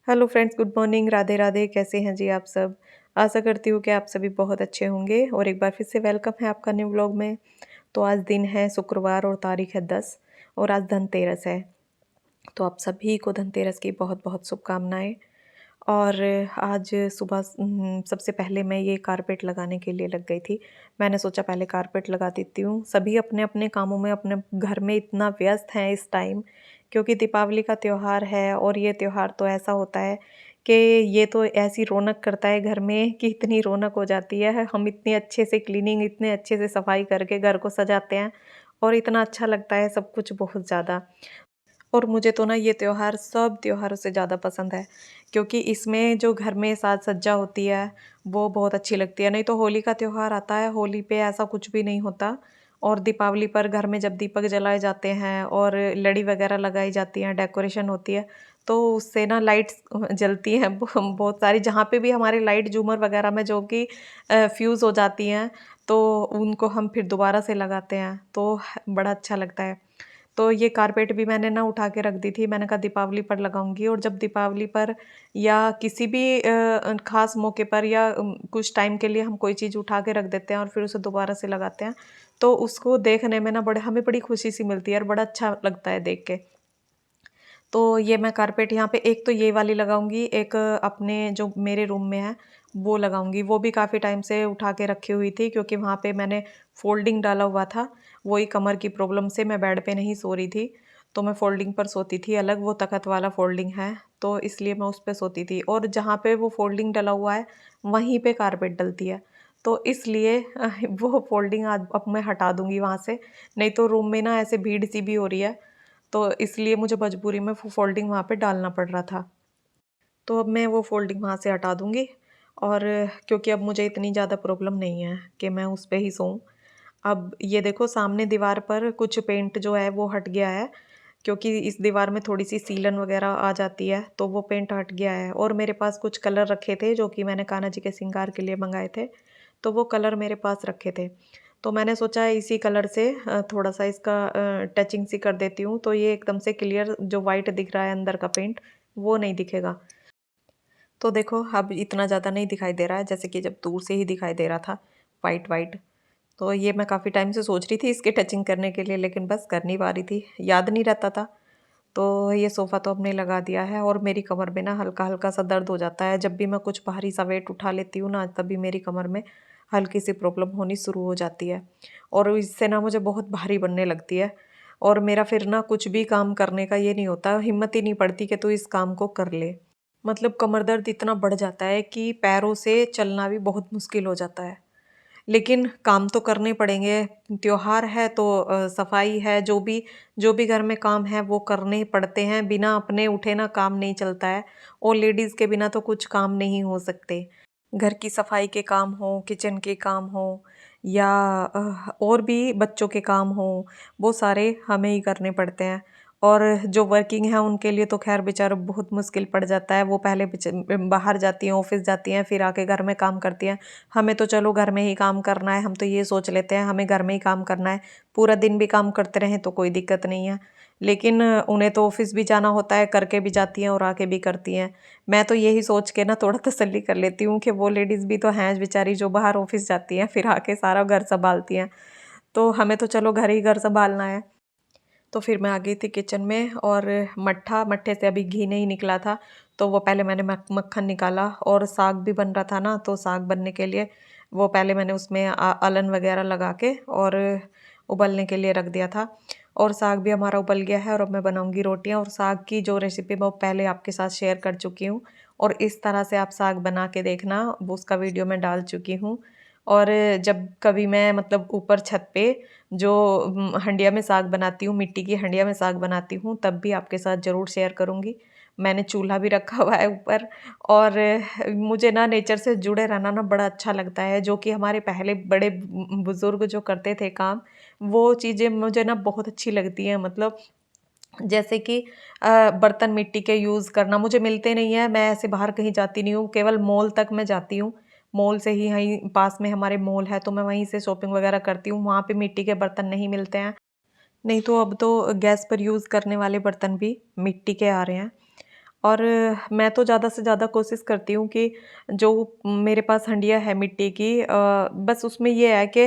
Hello friends, good morning, Radhe Radhe. कैसे हैं जी आप सब? आशा करती हूँ कि आप सभी बहुत अच्छे होंगे और एक बार फिर से वेलकम है आपका न्यू व्लॉग में। तो आज दिन है शुक्रवार और तारीख है 10 और आज धनतेरस है। तो आप सभी को धनतेरस की बहुत बहुत शुभकामनाएं। और आज सुबह सबसे पहले मैं ये कारपेट लगाने के लिए लग गई थी। मैंने सोचा पहले कारपेट लगा देती हूँ। सभी अपने अपने कामों में अपने घर में इतना व्यस्त हैं इस टाइम, क्योंकि दीपावली का त्यौहार है और ये त्यौहार तो ऐसा होता है कि ये तो ऐसी रौनक करता है घर में कि इतनी रौनक हो जाती है। हम इतने अच्छे से क्लीनिंग, इतने अच्छे से सफाई करके घर को सजाते हैं और इतना अच्छा लगता है सब कुछ बहुत ज़्यादा। और मुझे तो ना ये त्योहार सब त्योहारों से ज़्यादा पसंद है, क्योंकि इसमें जो घर में साज सज्जा होती है वो बहुत अच्छी लगती है। नहीं तो होली का त्यौहार आता है, होली पे ऐसा कुछ भी नहीं होता। और दीपावली पर घर में जब दीपक जलाए जाते हैं और लड़ी वगैरह लगाई जाती हैं, डेकोरेशन होती है, तो उससे ना लाइट्स जलती हैं बहुत सारी। जहाँ पे भी हमारे लाइट झूमर वगैरह में जो कि फ्यूज़ हो जाती हैं, तो उनको हम फिर दोबारा से लगाते हैं, तो बड़ा अच्छा लगता है। तो ये कारपेट भी मैंने ना उठा के रख दी थी। मैंने कहा दीपावली पर लगाऊंगी, और जब दीपावली पर या किसी भी खास मौके पर या कुछ टाइम के लिए हम कोई चीज़ उठा के रख देते हैं और फिर उसे दोबारा से लगाते हैं, तो उसको देखने में ना हमें बड़ी खुशी सी मिलती है और बड़ा अच्छा लगता है देख के। तो ये मैं कारपेट यहाँ पे एक तो ये वाली लगाऊंगी, एक अपने जो मेरे रूम में है वो लगाऊंगी। वो भी काफ़ी टाइम से उठा के रखी हुई थी, क्योंकि वहाँ पे मैंने फोल्डिंग डाला हुआ था। वही कमर की प्रॉब्लम से मैं बेड पे नहीं सो रही थी, तो मैं फोल्डिंग पर सोती थी अलग। वो तखत वाला फोल्डिंग है, तो इसलिए मैं उस पर सोती थी। और जहाँ पे वो फोल्डिंग डला हुआ है वहीं पे कारपेट डलती है, तो इसलिए वो फोल्डिंग आज अब मैं हटा दूंगी वहाँ से। नहीं तो रूम में ना ऐसे भीड़ सी भी हो रही है, तो इसलिए मुझे मजबूरी में वो फ़ोल्डिंग वहाँ पे डालना पड़ रहा था। तो अब मैं वो फ़ोल्डिंग वहाँ से हटा दूँगी, और क्योंकि अब मुझे इतनी ज़्यादा प्रॉब्लम नहीं है कि मैं उस पे ही सोऊँ। अब ये देखो सामने दीवार पर कुछ पेंट जो है वो हट गया है, क्योंकि इस दीवार में थोड़ी-सी सीलन वगैरह आ जाती है, तो वो पेंट हट गया है। और मेरे पास कुछ कलर रखे थे जो कि मैंने कान्हा जी के श्रृंगार के लिए मँगाए थे, तो वो कलर मेरे पास रखे थे। तो मैंने सोचा इसी कलर से थोड़ा-सा इसका टचिंग सी कर देती हूँ, तो ये एकदम से क्लियर जो व्हाइट दिख रहा है अंदर का पेंट, वो नहीं दिखेगा। तो देखो अब इतना ज़्यादा नहीं दिखाई दे रहा है, जैसे कि जब दूर से ही दिखाई दे रहा था व्हाइट व्हाइट। तो ये मैं काफ़ी टाइम से सोच रही थी इसकी टचिंग करने के लिए, लेकिन बस कर नहीं पा रही थी, याद नहीं रहता था। तो ये सोफ़ा तो हमने लगा दिया है, और मेरी कमर में ना हल्का-हल्का सा दर्द हो जाता है। जब भी मैं कुछ भारी सा वेट उठा लेती हूँ ना, तभी मेरी कमर में हल्की सी प्रॉब्लम होनी शुरू हो जाती है, और इससे ना मुझे बहुत भारी बनने लगती है। और मेरा फिर ना कुछ भी काम करने का ये नहीं होता, हिम्मत ही नहीं पड़ती कि तू इस काम को कर ले। मतलब कमर दर्द इतना बढ़ जाता है कि पैरों से चलना भी बहुत मुश्किल हो जाता है। लेकिन काम तो करने पड़ेंगे, त्योहार है तो सफाई है, जो भी घर में काम है वो करने ही पड़ते हैं। बिना अपने उठे ना काम नहीं चलता है, और लेडीज़ के बिना तो कुछ काम नहीं हो सकते। घर की सफाई के काम हो, किचन के काम हो, या और भी बच्चों के काम हो, वो सारे हमें ही करने पड़ते हैं। और जो वर्किंग है उनके लिए तो खैर बेचारों बहुत मुश्किल पड़ जाता है। वो पहले बाहर जाती हैं, ऑफिस जाती हैं, फिर आके घर में काम करती हैं। हमें तो चलो घर में ही काम करना है, हम तो ये सोच लेते हैं हमें घर में ही काम करना है, पूरा दिन भी काम करते रहें तो कोई दिक्कत नहीं है। लेकिन उन्हें तो ऑफिस भी जाना होता है, करके भी जाती हैं और आके भी करती हैं। मैं तो यही सोच के ना थोड़ा तसल्ली कर लेती हूँ कि वो लेडीज़ भी तो हैं बेचारी, जो बाहर ऑफिस जाती हैं फिर आके सारा घर संभालती हैं। तो हमें तो चलो घर ही घर संभालना है। तो फिर मैं आ गई थी किचन में, और मट्ठे से अभी घी नहीं निकला था, तो वो पहले मैंने मक्खन निकाला। और साग भी बन रहा था ना, तो साग बनने के लिए वो पहले मैंने उसमें अलन वगैरह लगा के और उबलने के लिए रख दिया था। और साग भी हमारा उबल गया है, और अब मैं बनाऊंगी रोटियां। और साग की जो रेसिपी मैं पहले आपके साथ शेयर कर चुकी हूँ, और इस तरह से आप साग बना के देखना, वो उसका वीडियो मैं डाल चुकी हूँ। और जब कभी मैं मतलब ऊपर छत पे जो हंडिया में साग बनाती हूँ, मिट्टी की हंडिया में साग बनाती हूँ, तब भी आपके साथ ज़रूर शेयर करूँगी। मैंने चूल्हा भी रखा हुआ है ऊपर। और मुझे ना नेचर से जुड़े रहना ना बड़ा अच्छा लगता है, जो कि हमारे पहले बड़े बुज़ुर्ग जो करते थे काम, वो चीज़ें मुझे ना बहुत अच्छी लगती हैं। मतलब जैसे कि बर्तन मिट्टी के यूज़ करना मुझे मिलते नहीं हैं, मैं ऐसे बाहर कहीं जाती नहीं हूँ, केवल मॉल तक मैं जाती हूँ। मॉल से ही वहीं पास में हमारे मॉल है, तो मैं वहीं से शॉपिंग वगैरह करती हूँ, वहाँ पे मिट्टी के बर्तन नहीं मिलते हैं। नहीं तो अब तो गैस पर यूज़ करने वाले बर्तन भी मिट्टी के आ रहे हैं। और मैं तो ज़्यादा से ज़्यादा कोशिश करती हूँ कि जो मेरे पास हंडिया है मिट्टी की, बस उसमें ये है कि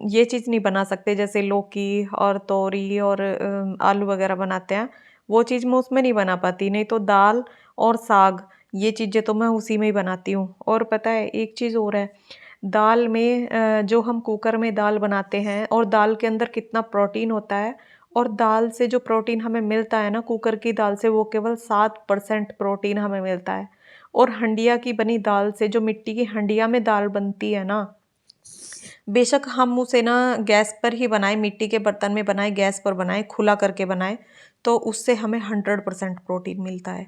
ये चीज़ नहीं बना सकते जैसे लौकी और तोरी और आलू वगैरह बनाते हैं, वो चीज़ मैं उसमें नहीं बना पाती। नहीं तो दाल और साग, ये चीज़ें तो मैं उसी में ही बनाती हूँ। और पता है एक चीज़ और है, दाल में जो हम कुकर में दाल बनाते हैं और दाल के अंदर कितना प्रोटीन होता है, और दाल से जो प्रोटीन हमें मिलता है ना कुकर की दाल से, वो केवल 7% प्रोटीन हमें मिलता है। और हंडिया की बनी दाल से, जो मिट्टी की हंडिया में दाल बनती है ना, बेशक हम उसे ना गैस पर ही बनाएं, मिट्टी के बर्तन में बनाएं, गैस पर बनाएं, खुला करके बनाएं, तो उससे हमें 100% प्रोटीन मिलता है।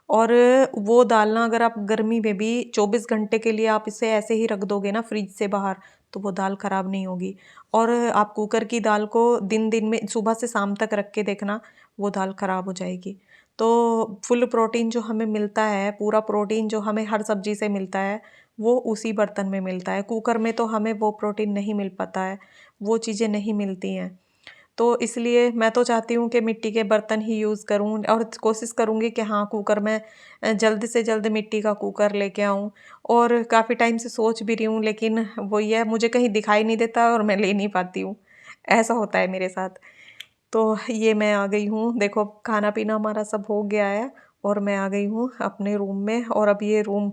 और वो दाल ना अगर आप गर्मी में भी 24 घंटे के लिए आप इसे ऐसे ही रख दोगे ना फ्रिज से बाहर, तो वो दाल खराब नहीं होगी। और आप कुकर की दाल को दिन दिन में सुबह से शाम तक रख के देखना, वो दाल खराब हो जाएगी। तो फुल प्रोटीन जो हमें मिलता है, पूरा प्रोटीन जो हमें हर सब्जी से मिलता है, वो उसी बर्तन में मिलता है। कुकर में तो हमें वो प्रोटीन नहीं मिल पाता है, वो चीज़ें नहीं मिलती हैं। तो इसलिए मैं तो चाहती हूँ कि मिट्टी के बर्तन ही यूज़ करूँ, और कोशिश करूँगी कि हाँ कुकर में जल्द से जल्द मिट्टी का कुकर लेके आऊँ। और काफ़ी टाइम से सोच भी रही हूँ, लेकिन वही है, मुझे कहीं दिखाई नहीं देता और मैं ले नहीं पाती हूँ। ऐसा होता है मेरे साथ। तो ये मैं आ गई हूँ, देखो खाना पीना हमारा सब हो गया है और मैं आ गई हूँ अपने रूम में। और अब ये रूम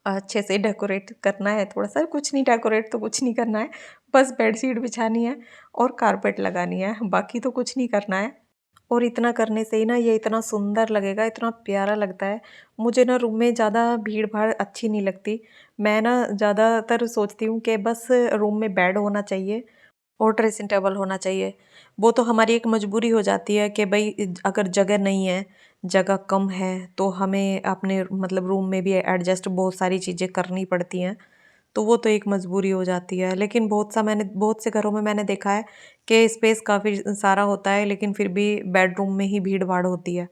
अच्छे से डेकोरेट करना है, थोड़ा सा, कुछ नहीं, डेकोरेट तो कुछ नहीं करना है, बस बेडशीट बिछानी है और कारपेट लगानी है, बाकी तो कुछ नहीं करना है। और इतना करने से ही ना ये इतना सुंदर लगेगा, इतना प्यारा लगता है। मुझे ना रूम में ज़्यादा भीड़ भाड़ अच्छी नहीं लगती। मैं ना ज़्यादातर सोचती हूँ कि बस रूम में बेड होना चाहिए और ड्रेसिंग टेबल होना चाहिए। वो तो हमारी एक मजबूरी हो जाती है कि भाई अगर जगह नहीं है, जगह कम है, तो हमें अपने मतलब रूम में भी एडजस्ट बहुत सारी चीज़ें करनी पड़ती हैं। तो वो तो एक मजबूरी हो जाती है। लेकिन बहुत से घरों में मैंने देखा है कि स्पेस काफ़ी सारा होता है, लेकिन फिर भी बेडरूम में ही भीड़ भाड़ होती है।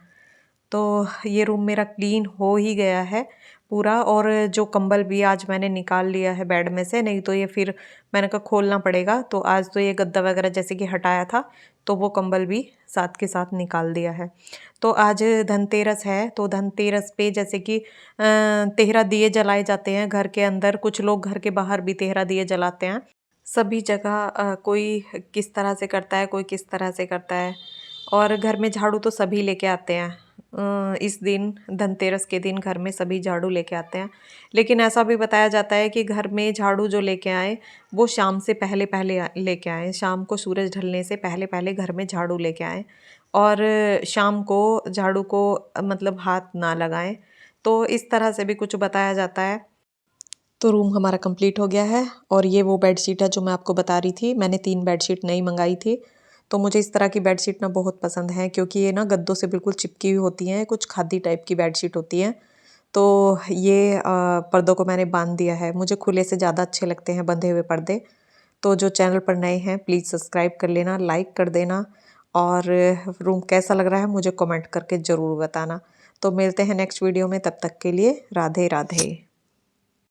तो ये रूम मेरा क्लीन हो ही गया है पूरा। और जो कंबल भी आज मैंने निकाल लिया है बेड में से, नहीं तो ये फिर मैंने कहा खोलना पड़ेगा। तो आज तो ये गद्दा वगैरह जैसे कि हटाया था, तो वो कंबल भी साथ के साथ निकाल दिया है। तो आज धनतेरस है, तो धनतेरस पे जैसे कि तेरह दिए जलाए जाते हैं घर के अंदर, कुछ लोग घर के बाहर भी तेरह दिए जलाते हैं। सभी जगह कोई किस तरह से करता है, कोई किस तरह से करता है। और घर में झाड़ू तो सभी लेके आते हैं। इस दिन धनतेरस के दिन घर में सभी झाड़ू लेके आते हैं। लेकिन ऐसा भी बताया जाता है कि घर में झाड़ू जो लेके आए, वो शाम से पहले पहले लेके आए, शाम को सूरज ढलने से पहले पहले घर में झाड़ू लेके आए। और शाम को झाड़ू को मतलब हाथ ना लगाएं। तो इस तरह से भी कुछ बताया जाता है। तो रूम हमारा कंप्लीट हो गया है। और ये वो बेडशीट है जो मैं आपको बता रही थी, मैंने 3 बेडशीट नई मंगाई थी। तो मुझे इस तरह की बेडशीट ना बहुत पसंद है, क्योंकि ये ना गद्दों से बिल्कुल चिपकी हुई होती हैं, कुछ खादी टाइप की बेडशीट होती हैं। तो ये पर्दों को मैंने बांध दिया है, मुझे खुले से ज़्यादा अच्छे लगते हैं बंधे हुए पर्दे। तो जो चैनल पर नए हैं प्लीज़ सब्सक्राइब कर लेना, लाइक कर देना। और रूम कैसा लग रहा है मुझे कमेंट करके ज़रूर बताना। तो मिलते हैं नेक्स्ट वीडियो में, तब तक के लिए राधे राधे।